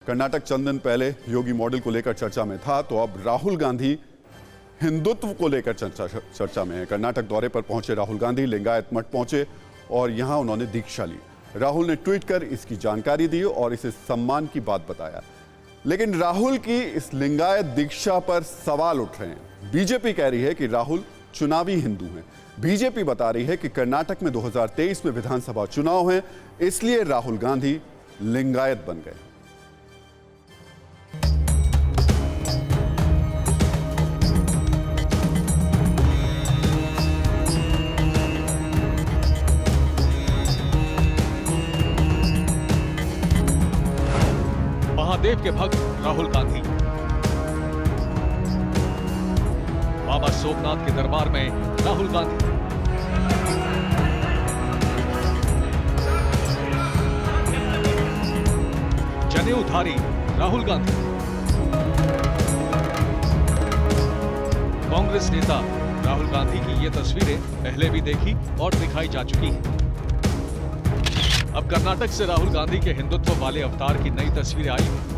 कर्नाटक चंद दिन पहले योगी मॉडल को लेकर चर्चा में था, तो अब राहुल गांधी हिंदुत्व को लेकर चर्चा में है। कर्नाटक दौरे पर पहुंचे राहुल गांधी लिंगायत मठ पहुंचे और यहां उन्होंने दीक्षा ली। राहुल ने ट्वीट कर इसकी जानकारी दी और इसे सम्मान की बात बताया। लेकिन राहुल की इस लिंगायत दीक्षा पर सवाल उठ रहे हैं। बीजेपी कह रही है कि राहुल चुनावी हिंदू हैं। बीजेपी बता रही है कि कर्नाटक में 2023 में विधानसभा चुनाव हैं, इसलिए राहुल गांधी लिंगायत बन गए। महादेव के भक्त राहुल गांधी बाबा सोमनाथ के दरबार में राहुल गांधी। जनेऊधारी राहुल गांधी। कांग्रेस नेता राहुल गांधी की ये तस्वीरें पहले भी देखी और दिखाई जा चुकी हैं। अब कर्नाटक से राहुल गांधी के हिंदुत्व वाले अवतार की नई तस्वीरें आई हैं।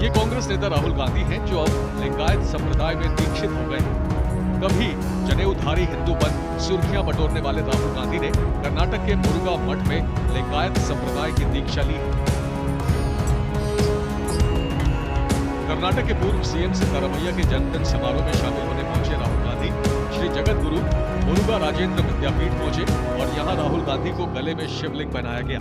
ये कांग्रेस नेता राहुल गांधी हैं जो अब लिंगायत संप्रदाय में दीक्षित हो गए। कभी जनेऊधारी हिंदू बन सुर्खियां बटोरने वाले राहुल गांधी ने कर्नाटक के मुरुगा मठ में लिंगायत संप्रदाय की दीक्षा ली। कर्नाटक के पूर्व सीएम सिद्धारमैया के जन्मदिन समारोह में शामिल होने पहुंचे राहुल गांधी श्री जगत गुरु मुरुगा राजेंद्र विद्यापीठ पहुंचे और यहां राहुल गांधी को गले में शिवलिंग पहनाया गया।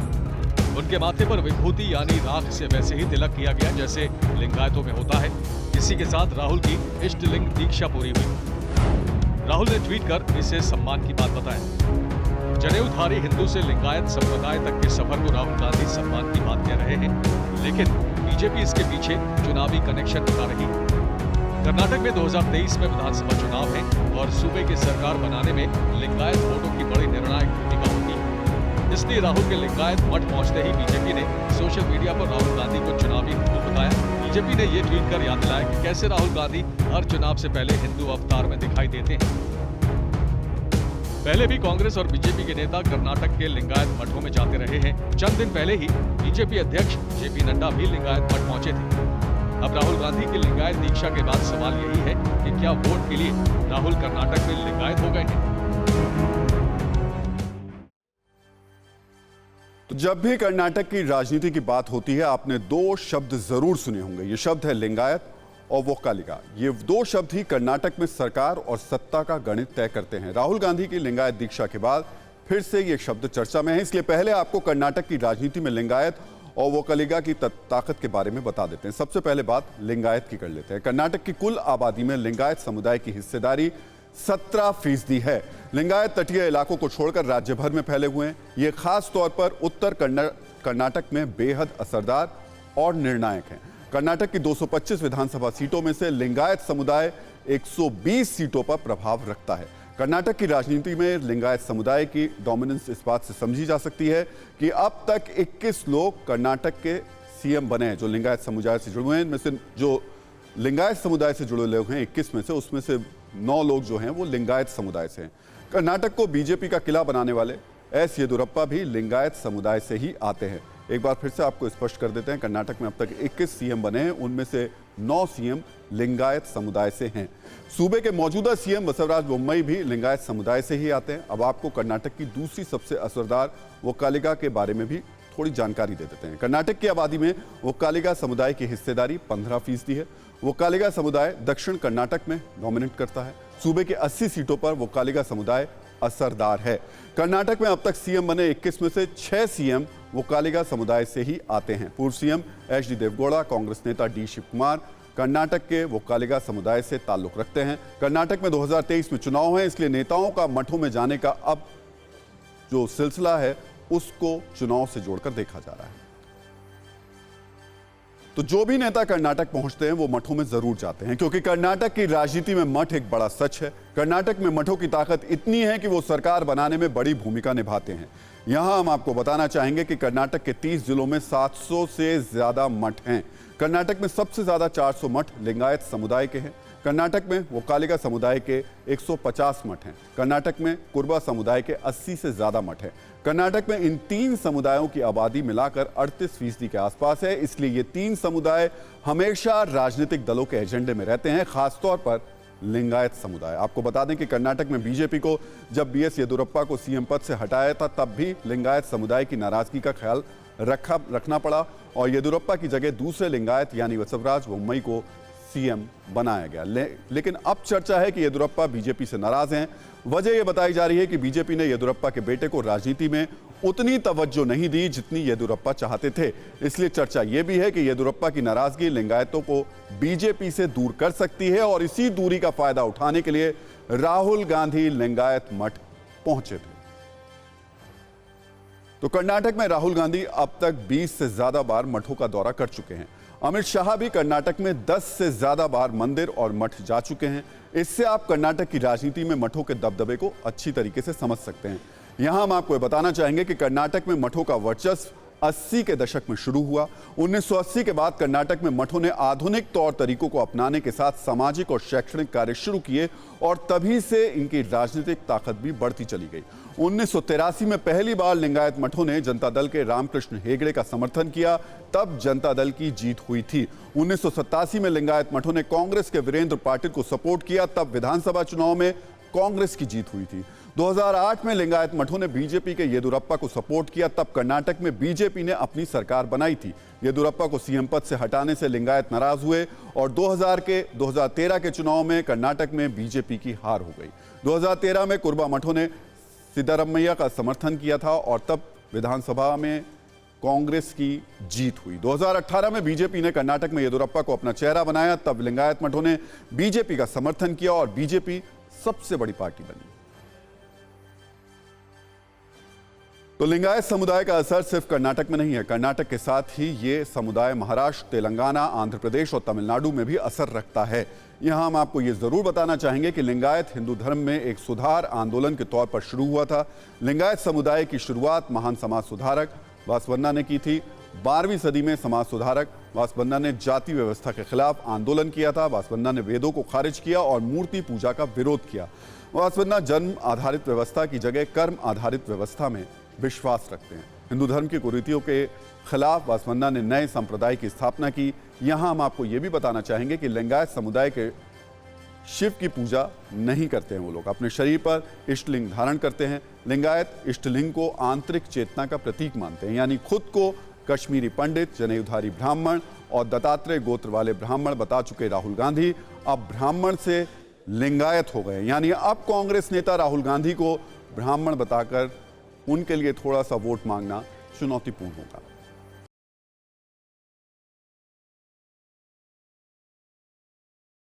उनके माथे पर विभूति यानी राख से वैसे ही तिलक किया गया जैसे लिंगायतों में होता है। इसी के साथ राहुल की इष्टलिंग दीक्षा पूरी हुई। राहुल ने ट्वीट कर इसे सम्मान की बात बताया। जनेऊधारी हिंदू से लिंगायत संप्रदाय तक के सफर को राहुल गांधी सम्मान की बात कह रहे हैं, लेकिन बीजेपी इसके पीछे चुनावी कनेक्शन बता रही है। कर्नाटक में 2023 में विधानसभा चुनाव है और सूबे की सरकार बनाने में लिंगायत वोटों की बड़ी निर्णायक भूमिका होगी। इसलिए राहुल के लिंगायत मठ पहुंचते ही बीजेपी ने सोशल मीडिया पर राहुल गांधी को चुनावी हिंदू बताया। बीजेपी ने ये ट्वीट कर याद दिलाया कि कैसे राहुल गांधी हर चुनाव से पहले हिंदू अवतार में दिखाई देते हैं। पहले भी कांग्रेस और बीजेपी के नेता कर्नाटक के लिंगायत मठों में जाते रहे हैं। चंद दिन पहले ही बीजेपी अध्यक्ष जेपी नड्डा भी लिंगायत मठ पहुंचे थे। अब राहुल गांधी की लिंगायत दीक्षा के बाद सवाल यही है कि क्या वोट के लिए राहुल कर्नाटक में लिंगायत हो गए हैं? तो जब भी कर्नाटक की राजनीति की बात होती है, आपने दो शब्द जरूर सुने होंगे। ये शब्द है लिंगायत और वोक्कालिका। ये दो शब्द ही कर्नाटक में सरकार और सत्ता का गणित तय करते हैं। राहुल गांधी की लिंगायत दीक्षा के बाद फिर से ये शब्द चर्चा में है, इसलिए पहले आपको कर्नाटक की राजनीति में लिंगायत और वोक्कालिका की ताकत के बारे में बता देते हैं। सबसे पहले बात लिंगायत की कर लेते हैं। कर्नाटक की कुल आबादी में लिंगायत समुदाय की हिस्सेदारी 17% है। लिंगायत तटीय इलाकों को छोड़कर राज्य भर में फैले हुए हैं। ये खास तौर पर उत्तर कर्नाटक में बेहद असरदार और निर्णायक हैं। कर्नाटक की 225 विधानसभा सीटों में से लिंगायत समुदाय 120 सीटों पर प्रभाव रखता है। कर्नाटक की राजनीति में लिंगायत समुदाय की डोमिनेंस इस बात से समझी जा सकती है कि अब तक 21 लोग कर्नाटक के सीएम बने हैं जो लिंगायत समुदाय से जुड़े हुए हैं। इनमें से जो लिंगायत समुदाय से जुड़े लोग हैं 21 में से, उसमें से 9 लोग जो हैं वो लिंगायत समुदाय से हैं। कर्नाटक को बीजेपी का किला बनाने वाले एस येदियुरप्पा भी लिंगायत समुदाय से ही आते हैं। एक बार फिर से आपको स्पष्ट कर देते हैं, कर्नाटक में अब तक 21 सीएम बने हैं, उनमें से 9 सीएम लिंगायत समुदाय से हैं। सूबे के मौजूदा सीएम बसवराज बोम्मई भी लिंगायत समुदाय से ही आते हैं। अब आपको कर्नाटक की दूसरी सबसे असरदार वोक्कालिका के बारे में भी थोड़ी जानकारी दे देते हैं। कर्नाटक की आबादी में वोक्कालिका समुदाय की हिस्सेदारी 15% है। वोक्कालिका समुदाय दक्षिण कर्नाटक में डोमिनेट करता है। सूबे के 80 सीटों पर वोक्कालिका समुदाय असरदार है। कर्नाटक में अब तक सीएम बने 21 में से 6 सीएम वोक्कालिका समुदाय से ही आते हैं। पूर्व सीएम एच.डी. देवेगौड़ा, कांग्रेस नेता डी. शिव कुमार कर्नाटक के वोक्कालिका समुदाय से ताल्लुक रखते हैं। कर्नाटक में 2023 में चुनाव है, इसलिए नेताओं का मठों में जाने का अब जो सिलसिला है उसको चुनाव से जोड़कर देखा जा रहा है। तो जो भी नेता कर्नाटक पहुंचते हैं वो मठों में जरूर जाते हैं, क्योंकि कर्नाटक की राजनीति में मठ एक बड़ा सच है। कर्नाटक में मठों की ताकत इतनी है कि वो सरकार बनाने में बड़ी भूमिका निभाते हैं। यहां हम आपको बताना चाहेंगे कि कर्नाटक के 30 जिलों में 700 से ज्यादा मठ हैं। कर्नाटक में सबसे ज्यादा 400 मठ लिंगायत समुदाय के हैं। कर्नाटक में वोक्कालिगा समुदाय के 150 मठ हैं। कर्नाटक में कुर्बा समुदाय के 80 से ज्यादा मठ हैं। कर्नाटक में इन 3 समुदायों की आबादी मिलाकर 38% के आसपास है। इसलिए ये 3 समुदाय हमेशा राजनीतिक दलों के एजेंडे में रहते हैं, खासतौर पर लिंगायत समुदाय। आपको बता दें कि कर्नाटक में बीजेपी को जब बीएस येदियुरप्पा को सीएम पद से हटाया था, तब भी लिंगायत समुदाय की नाराजगी का ख्याल रखना पड़ा और येदियुरप्पा की जगह दूसरे लिंगायत यानी बसवराज बोम्मई को सीएम बनाया गया। लेकिन अब चर्चा है कि येदियुरप्पा बीजेपी से नाराज हैं। वजह यह बताई जा रही है कि बीजेपी ने येदियुरप्पा के बेटे को राजनीति में उतनी तवज्जो नहीं दी जितनी येदियुरप्पा चाहते थे। इसलिए चर्चा यह भी है कि येदियुरप्पा की नाराजगी लिंगायतों को बीजेपी से दूर कर सकती है और इसी दूरी का फायदा उठाने के लिए राहुल गांधी लिंगायत मठ पहुंचे थे। तो कर्नाटक में राहुल गांधी अब तक 20 से ज्यादा बार मठों का दौरा कर चुके हैं। अमित शाह भी कर्नाटक में 10 से ज्यादा बार मंदिर और मठ जा चुके हैं। इससे आप कर्नाटक की राजनीति में मठों के दबदबे को अच्छी तरीके से समझ सकते हैं। यहां हम आपको बताना चाहेंगे कि कर्नाटक में मठों का वर्चस्व 80 के दशक में शुरू हुआ। 1980 के बाद कर्नाटक में मठों ने आधुनिक तौर तरीकों को अपनाने के साथ सामाजिक और शैक्षणिक कार्य शुरू किए और तभी से इनकी राजनीतिक ताकत भी बढ़ती चली गई। 1983 में पहली बार लिंगायत मठों ने जनता दल के रामकृष्ण हेगड़े का समर्थन किया, तब जनता दल की जीत हुई थी। 1987 में लिंगायत मठों ने कांग्रेस के वीरेंद्र पाटिल को सपोर्ट किया, तब विधानसभा चुनाव में कांग्रेस की जीत हुई थी। 2008 में लिंगायत मठों ने बीजेपी के येदियुरप्पा को सपोर्ट किया, तब कर्नाटक में बीजेपी ने अपनी सरकार बनाई थी। येदियुरप्पा को सीएम पद से हटाने से लिंगायत नाराज हुए और 2013 के चुनाव में कर्नाटक में बीजेपी की हार हो गई। 2013 में कुर्बा मठों ने सिद्धारमैया का समर्थन किया था और तब विधानसभा में कांग्रेस की जीत हुई। 2018 में बीजेपी ने कर्नाटक में येदियुरप्पा को अपना चेहरा बनाया, तब लिंगायत मठों ने बीजेपी का समर्थन किया और बीजेपी सबसे बड़ी पार्टी बनी। तो लिंगायत समुदाय का असर सिर्फ कर्नाटक में नहीं है। कर्नाटक के साथ ही ये समुदाय महाराष्ट्र, तेलंगाना, आंध्र प्रदेश और तमिलनाडु में भी असर रखता है। यहां हम आपको ये जरूर बताना चाहेंगे कि लिंगायत हिंदू धर्म में एक सुधार आंदोलन के तौर पर शुरू हुआ था। लिंगायत समुदाय की शुरुआत महान समाज सुधारक वासवन्ना ने की थी। 12वीं सदी में समाज सुधारक वासवन्ना ने जाति व्यवस्था के खिलाफ आंदोलन किया था। वासवन्ना ने वेदों को खारिज किया और मूर्ति पूजा का विरोध किया। वासवन्ना जन्म आधारित व्यवस्था की जगह कर्म आधारित व्यवस्था में विश्वास रखते हैं। हिंदू धर्म की कुरीतियों के खिलाफ वासवन्ना ने नए संप्रदाय की स्थापना की। यहां हम आपको यह भी बताना चाहेंगे कि लिंगायत समुदाय के शिव की पूजा नहीं करते हैं। वो लोग अपने शरीर पर इष्टलिंग धारण करते हैं। लिंगायत इष्टलिंग को आंतरिक चेतना का प्रतीक मानते हैं, यानी खुद को कश्मीरी पंडित, जनेऊधारी ब्राह्मण और दत्तात्रेय गोत्र वाले ब्राह्मण बता चुके राहुल गांधी अब ब्राह्मण से लिंगायत हो गए। यानी अब कांग्रेस नेता राहुल गांधी को ब्राह्मण बताकर उनके लिए थोड़ा सा वोट मांगना चुनौतीपूर्ण होगा।